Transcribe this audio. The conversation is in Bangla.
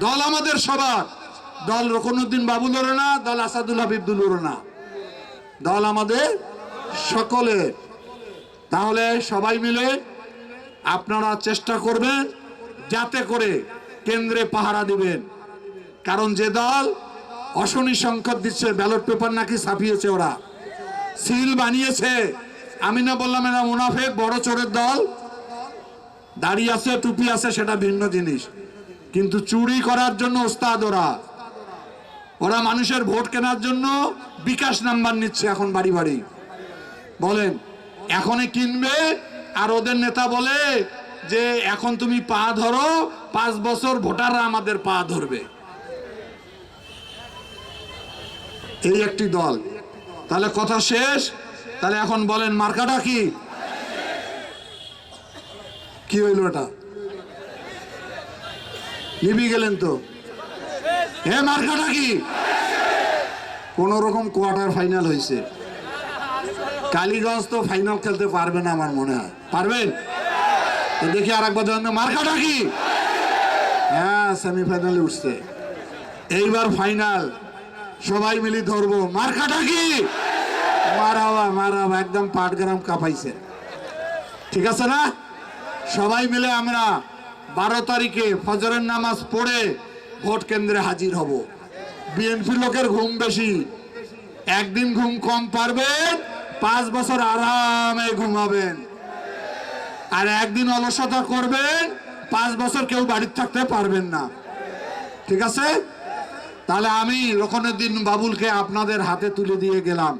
দল আমাদের সবার, দল রকনুদ্দিন বাবুলেরও না, দল আসাদুল হাবিবুলেরও না, দল আমাদের সকলের। তাহলে সবাই মিলে আপনারা চেষ্টা করবেন যাতে করে কেন্দ্রে পাহারা দিবেন। কারণ যে দল অশনি সংকট দিচ্ছে, ব্যালট পেপার নাকি ছাপিয়েছে, ওরা সিল বানিয়েছে। আমি না বললাম এরা মুনাফেক, বড় চোরের দল। দাড়ি আছে, টুপি আছে, সেটা ভিন্ন জিনিস, কিন্তু চুরি করার জন্য ওস্তাদ ওরা। ওরা মানুষের ভোট কেনার জন্য বিকাশ নাম্বার নিচ্ছে এখন বাড়ি বাড়ি। বলেন এখনই কিনবে, আর ওদের নেতা বলে যে এখন তুমি পা ধরো, 5 বছর ভোটাররা আমাদের পা ধরবে। এই একটি দল। তাহলে কথা শেষ। তাহলে এখন বলেন মার্কাটা কি? কি হইল এটা? নিবি গেলেন তো। হে মার্কাটা কি? কোন রকম কোয়ার্টার ফাইনাল হয়েছে। কালীগঞ্জ তো ফাইনাল খেলতে পারবে না আমার মনে হয়। পারবেন? তো দেখি আর একবার জানেন মার্কাটা কি? হ্যাঁ, সেমিফাইনালে উঠছে। এইবার ফাইনাল সবাই মিলে ধরবো। মার্কাটা কি? মারাবা মারাবা, একদম পাটগ্রাম কাঁপাইছে। ঠিক আছে না? সবাই মিলে আমরা 12 তারিখে ফজরের নামাজ পড়ে ভোট কেন্দ্রে হাজির হব। বিএনপি লোকের ঘুম বেশি, একদিন ঘুম কম পারবেন, 5 বছর আরামে ঘুমাবেন। আর একদিন অলসতা করবেন, 5 বছর কেউ বাড়িতে থাকতে পারবেন না। ঠিক আছে? তাহলে আমি রকনুদ্দিন বাবুলকে আপনাদের হাতে তুলে দিয়ে গেলাম।